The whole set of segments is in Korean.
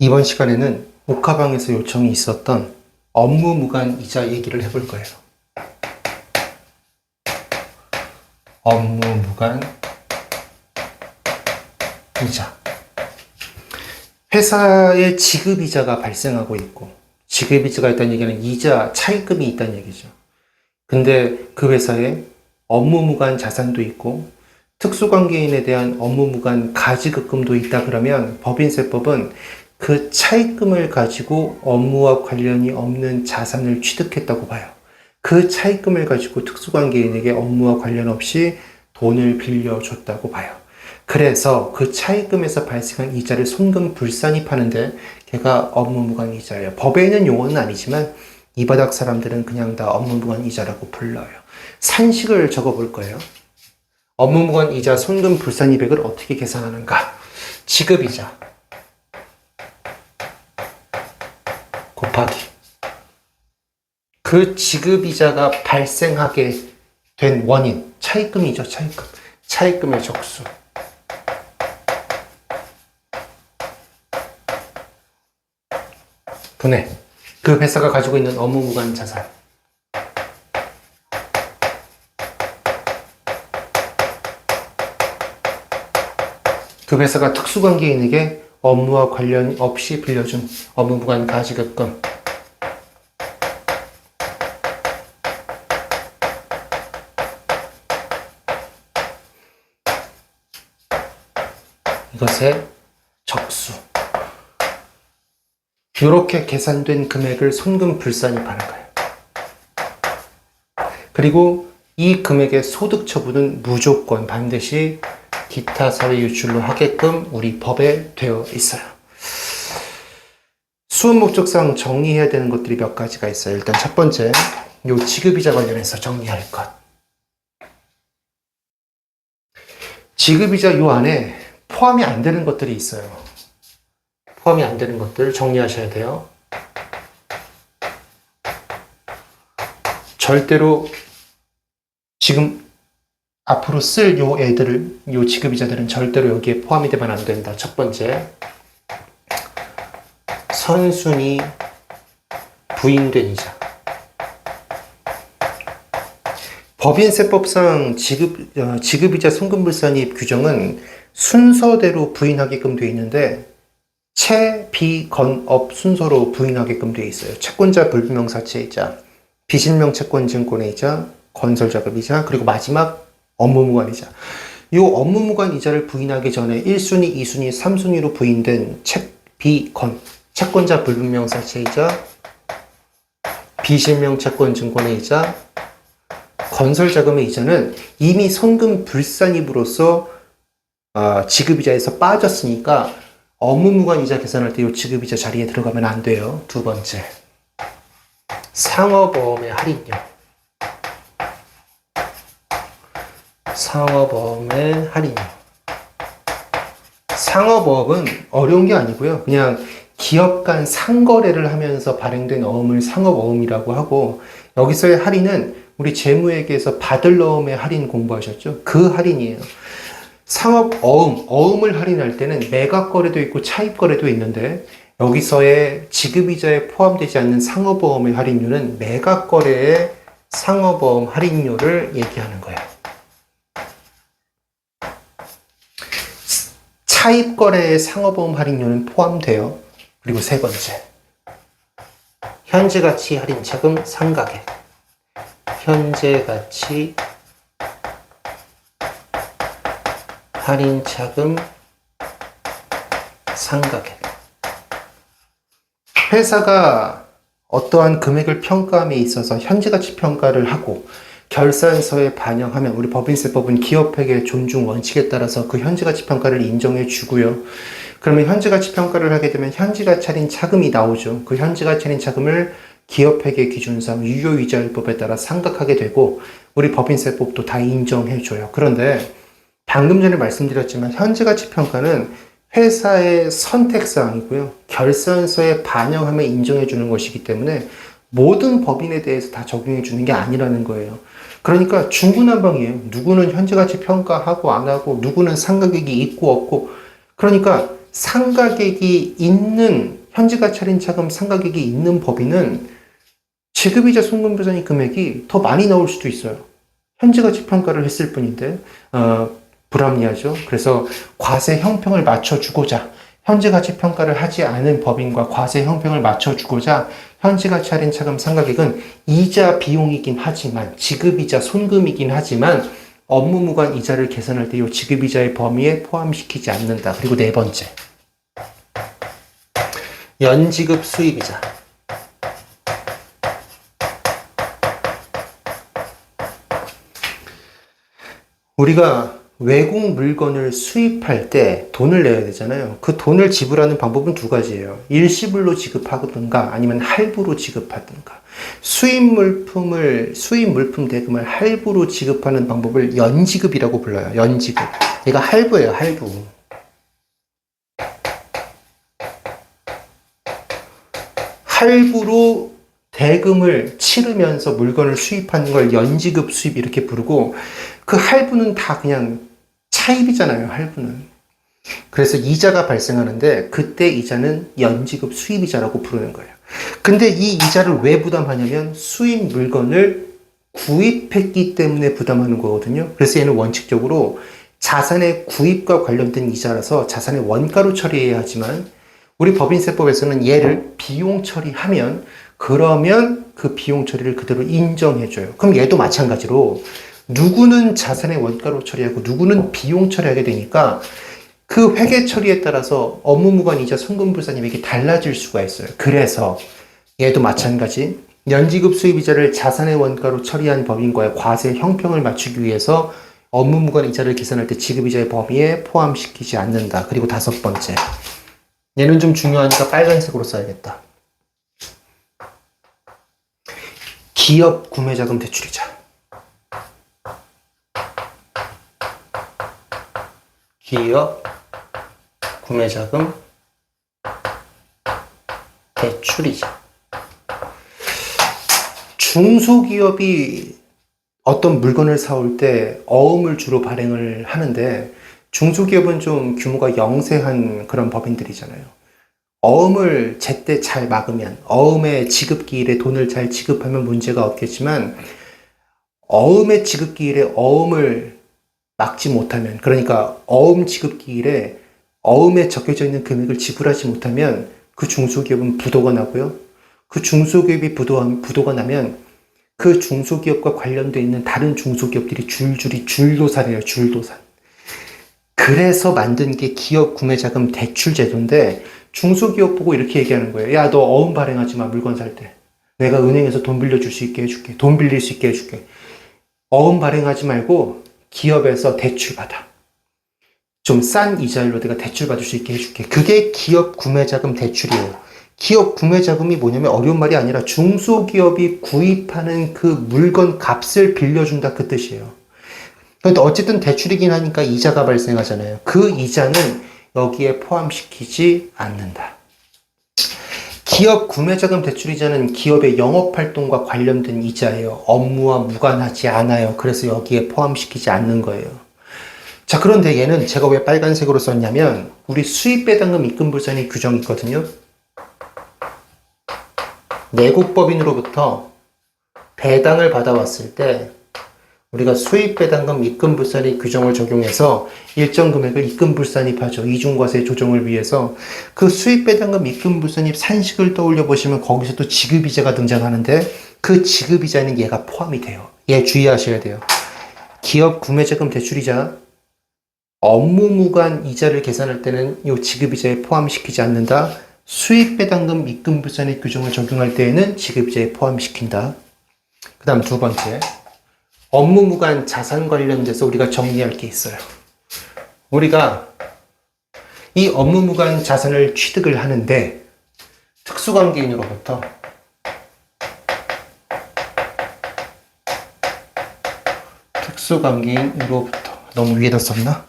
이번 시간에는 옥하방에서 요청이 있었던 업무 무관 이자 얘기를 해볼 거예요. 업무 무관 이자. 회사에 지급이자가 발생하고 있고, 지급이자가 있다는 얘기는 이자 차입금이 있다는 얘기죠. 근데 그 회사에 업무 무관 자산도 있고 특수관계인에 대한 업무 무관 가지급금도 있다 그러면 법인세법은 그 차입금을 가지고 업무와 관련이 없는 자산을 취득했다고 봐요. 그 차입금을 가지고 특수관계인에게 업무와 관련 없이 돈을 빌려줬다고 봐요. 그래서 그 차입금에서 발생한 이자를 손금불산입하는데 걔가 업무무관 이자예요. 법에 있는 용어는 아니지만 이 바닥 사람들은 그냥 다 업무무관 이자라고 불러요. 산식을 적어볼 거예요. 업무무관 이자 손금불산이백을 어떻게 계산하는가? 지급이자 곱하기 그 지급이자가 발생하게 된 원인, 차입금이죠. 차입금의 적수 분해 그 회사가 가지고 있는 업무무관 자산 그 회사가 특수관계인에게 업무와 관련 없이 빌려준 업무무관 가지급금 이것의 적수. 이렇게 계산된 금액을 손금불산입하는 거예요. 그리고 이 금액의 소득 처분은 무조건 반드시 기타 사회 유출로 하게끔 우리 법에 되어 있어요. 수업 목적상 정리해야 되는 것들이 몇 가지가 있어요. 일단 첫 번째, 요 지급이자 관련해서 정리할 것. 지급이자 요 안에 포함이 안 되는 것들이 있어요. 포함이 안 되는 것들 정리하셔야 돼요. 절대로 지금 앞으로 쓸 요 애들을, 요 지급이자들은 절대로 여기에 포함이 되면 안 된다. 첫 번째, 선순위 부인된 이자. 법인세법상 지급이자 손금불산입 규정은 순서대로 부인하게끔 되어 있는데 채, 비, 건, 업 순서로 부인하게끔 되어 있어요. 채권자 불분명사채이자, 비실명 채권증권의 이자, 건설자금이자, 그리고 마지막 업무무관이자. 이 업무무관 이자를 부인하기 전에 1순위, 2순위, 3순위로 부인된 채, 비, 건, 채권자 불분명사채이자, 비실명 채권증권의 이자, 건설자금의 이자는 이미 손금불산입으로서 지급이자에서 빠졌으니까 업무무관 이자 계산할 때 이 지급이자 자리에 들어가면 안 돼요. 두 번째, 상업보험의 할인료. 상업보험의 할인료. 상업보험은 어려운 게 아니고요. 그냥 기업 간 상거래를 하면서 발행된 어음을 상업어음이라고 하고, 여기서의 할인은 우리 재무회계에서 받을 어음의 할인 공부하셨죠? 그 할인이에요. 상업어음, 어음을 할인할 때는 매각거래도 있고 차입거래도 있는데, 여기서의 지급이자에 포함되지 않는 상업어음의 할인료는 매각거래의 상업어음 할인료를 얘기하는 거예요. 차입거래의 상업어음 할인료는 포함돼요. 그리고 세 번째, 현재가치 할인차금 상가액. 현재가치 할인차금 상가액. 회사가 어떠한 금액을 평가함에 있어서 현재가치 평가를 하고 결산서에 반영하면 우리 법인세법은 기업회계 존중 원칙에 따라서 그 현재가치 평가를 인정해 주고요. 그러면 현재가치 평가를 하게 되면 현재가치 할인 차금이 나오죠. 그 현재가치 할인 차금을 기업회계 기준상 유효이자율법에 따라 상각하게 되고 우리 법인세법도 다 인정해 줘요. 그런데 방금 전에 말씀드렸지만 현재가치 평가는 회사의 선택사항이고요. 결산서에 반영하면 인정해 주는 것이기 때문에 모든 법인에 대해서 다 적용해 주는 게 아니라는 거예요. 그러니까 중구난방이에요. 누구는 현재가치 평가하고 안 하고, 누구는 상가액이 있고 없고. 그러니까 상가객이 있는, 현지가치 할인 차금 상가객이 있는 법인은 지급이자 송금부산이 금액이 더 많이 나올 수도 있어요. 현지가치 평가를 했을 뿐인데 불합리하죠. 그래서 과세 형평을 맞춰주고자, 현지가치 평가를 하지 않은 법인과 과세 형평을 맞춰주고자 현지가치 할인 차금 상가객은 이자 비용이긴 하지만, 지급이자 손금이긴 하지만 업무 무관 이자를 계산할 때 이 지급이자의 범위에 포함시키지 않는다. 그리고 네 번째, 연지급 수입이자. 우리가 외국 물건을 수입할 때 돈을 내야 되잖아요. 그 돈을 지불하는 방법은 두 가지예요. 일시불로 지급하든가 아니면 할부로 지급하든가. 수입 물품 대금을 할부로 지급하는 방법을 연지급이라고 불러요. 연지급. 얘가 할부예요, 할부. 할부로 대금을 치르면서 물건을 수입하는 걸 연지급 수입 이렇게 부르고, 그 할부는 다 그냥 차입이잖아요, 할부는. 그래서 이자가 발생하는데 그때 이자는 연지급 수입이자라고 부르는 거예요. 근데 이 이자를 왜 부담하냐면 수입 물건을 구입했기 때문에 부담하는 거거든요. 그래서 얘는 원칙적으로 자산의 구입과 관련된 이자라서 자산의 원가로 처리해야 하지만, 우리 법인세법에서는 얘를 비용 처리하면, 그러면 그 비용 처리를 그대로 인정해줘요. 그럼 얘도 마찬가지로 누구는 자산의 원가로 처리하고 누구는 비용 처리하게 되니까 그 회계 처리에 따라서 업무 무관 이자 송금불산임액이 달라질 수가 있어요. 그래서 얘도 마찬가지, 연지급 수입이자를 자산의 원가로 처리한 법인과의 과세 형평을 맞추기 위해서 업무 무관 이자를 계산할 때 지급이자의 범위에 포함시키지 않는다. 그리고 다섯 번째, 얘는 좀 중요하니까 빨간색으로 써야겠다. 기업 구매자금 대출이자. 기업 구매자금 대출이자. 중소기업이 어떤 물건을 사올 때 어음을 주로 발행을 하는데, 중소기업은 좀 규모가 영세한 그런 법인들이잖아요. 어음을 제때 잘 막으면, 어음의 지급기일에 돈을 잘 지급하면 문제가 없겠지만, 어음의 지급기일에 어음을 막지 못하면, 그러니까 어음 지급기일에 어음에 적혀져 있는 금액을 지불하지 못하면 그 중소기업은 부도가 나고요. 그 중소기업이 부도가 나면 그 중소기업과 관련되어 있는 다른 중소기업들이 줄줄이 줄도산이에요, 줄도산. 그래서 만든 게 기업 구매자금 대출 제도인데, 중소기업 보고 이렇게 얘기하는 거예요. 야, 너 어음 발행하지 마, 물건 살 때. 내가 은행에서 돈 빌려줄 수 있게 해줄게. 돈 빌릴 수 있게 해줄게. 어음 발행하지 말고 기업에서 대출 받아. 좀 싼 이자율로 내가 대출 받을 수 있게 해줄게. 그게 기업 구매자금 대출이에요. 기업 구매자금이 뭐냐면 어려운 말이 아니라 중소기업이 구입하는 그 물건 값을 빌려준다, 그 뜻이에요. 그런데 어쨌든 대출이긴 하니까 이자가 발생하잖아요. 그 이자는 여기에 포함시키지 않는다. 기업 구매자금 대출이자는 기업의 영업활동과 관련된 이자예요. 업무와 무관하지 않아요. 그래서 여기에 포함시키지 않는 거예요. 자, 그런데 얘는 제가 왜 빨간색으로 썼냐면, 우리 수입배당금 입금불산의 규정이 있거든요. 내국법인으로부터 배당을 받아왔을 때 우리가 수입배당금 입금불산의 규정을 적용해서 일정 금액을 입금불산입하죠. 이중과세 조정을 위해서. 그 수입배당금 입금불산입 산식을 떠올려 보시면 거기서 또 지급이자가 등장하는데, 그 지급이자는 얘가 포함이 돼요. 얘 주의하셔야 돼요. 기업 구매자금 대출이자, 업무무관 이자를 계산할 때는 이 지급이자에 포함시키지 않는다. 수입배당금 입금불산입 규정을 적용할 때에는 지급이자에 포함시킨다. 그 다음 두 번째, 업무무관 자산 관련돼서 우리가 정리할 게 있어요. 우리가 이 업무무관 자산을 취득을 하는데 특수관계인으로부터 너무 위에다 썼나?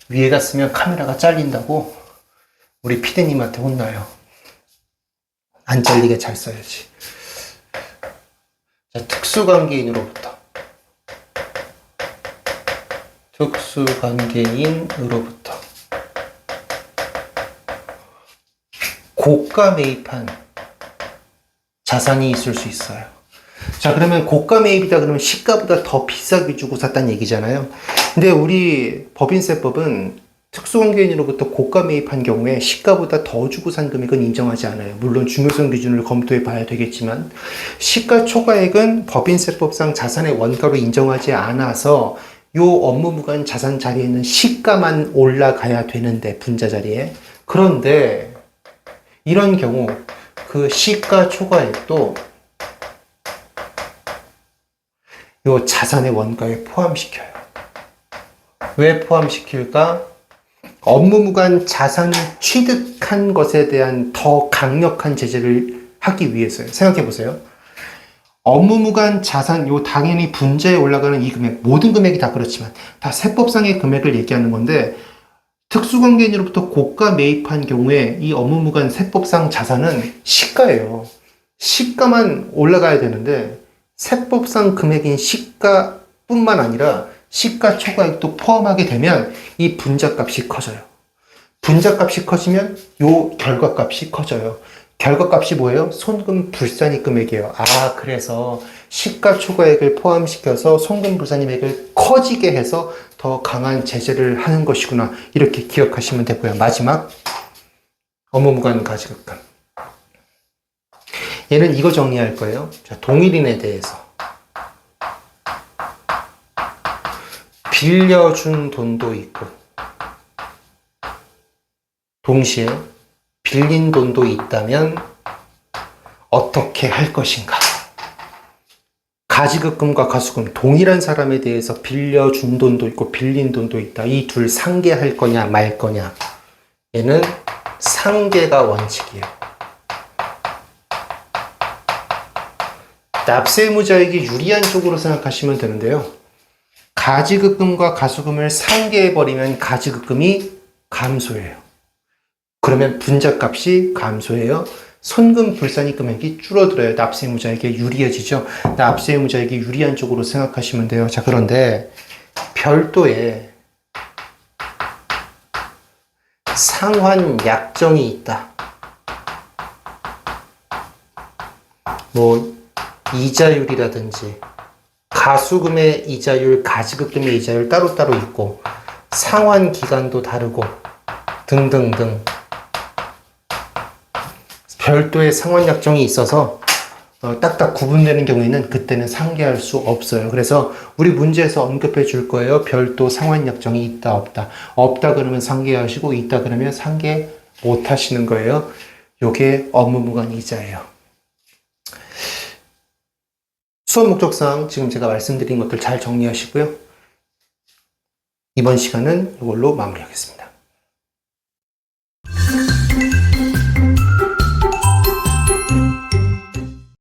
위에다 쓰면 카메라가 잘린다고 우리 피디님한테 혼나요. 안 잘리게 잘 써야지. 자, 특수관계인으로부터 고가 매입한 자산이 있을 수 있어요. 자, 그러면 고가 매입이다 그러면 시가보다 더 비싸게 주고 샀다는 얘기잖아요. 근데 우리 법인세법은 특수관계인으로부터 고가 매입한 경우에 시가보다 더 주고 산 금액은 인정하지 않아요. 물론 중요성 기준을 검토해 봐야 되겠지만, 시가 초과액은 법인세법상 자산의 원가로 인정하지 않아서 요 업무무관 자산 자리에 있는 시가만 올라가야 되는데, 분자 자리에. 그런데 이런 경우 그 시가 초과액도 요 자산의 원가에 포함시켜요. 왜 포함시킬까? 업무무관 자산을 취득한 것에 대한 더 강력한 제재를 하기 위해서요. 생각해 보세요. 업무무관 자산, 요 당연히 분자에 올라가는 이 금액, 모든 금액이 다 그렇지만 다 세법상의 금액을 얘기하는 건데, 특수관계인으로부터 고가 매입한 경우에 이 업무무관 세법상 자산은 시가예요. 시가만 올라가야 되는데 세법상 금액인 시가뿐만 아니라 시가 초과액도 포함하게 되면 이 분자값이 커져요. 분자값이 커지면 요 결과값이 커져요. 결과값이 뭐예요? 손금 불산이 금액이에요. 아, 그래서 시가 초과액을 포함시켜서 손금 불산이 금액을 커지게 해서 더 강한 제재를 하는 것이구나. 이렇게 기억하시면 되고요. 마지막, 업무무관 가지급금. 얘는 이거 정리할 거예요. 자, 동일인에 대해서. 빌려준 돈도 있고, 동시에 빌린 돈도 있다면 어떻게 할 것인가? 가지급금과 가수금, 동일한 사람에 대해서 빌려준 돈도 있고 빌린 돈도 있다. 이 둘 상계할 거냐 말 거냐. 얘는 상계가 원칙이에요. 납세의무자에게 유리한 쪽으로 생각하시면 되는데요. 가지급금과 가수금을 상계해버리면 가지급금이 감소해요. 그러면 분자값이 감소해요. 손금 불산이 금액이 줄어들어요. 납세의무자에게 유리해지죠. 납세의무자에게 유리한 쪽으로 생각하시면 돼요. 자, 그런데 별도의 상환 약정이 있다. 뭐 이자율이라든지 가수금의 이자율, 가지급금의 이자율 따로따로 있고 상환 기간도 다르고 등등등 별도의 상환 약정이 있어서 딱딱 구분되는 경우에는 그때는 상계할 수 없어요. 그래서 우리 문제에서 언급해 줄 거예요. 별도 상환 약정이 있다 없다. 없다 그러면 상계하시고 있다 그러면 상계 못 하시는 거예요. 요게 업무무관 이자예요. 수업 목적상 지금 제가 말씀드린 것들 잘 정리하시고요. 이번 시간은 이걸로 마무리하겠습니다.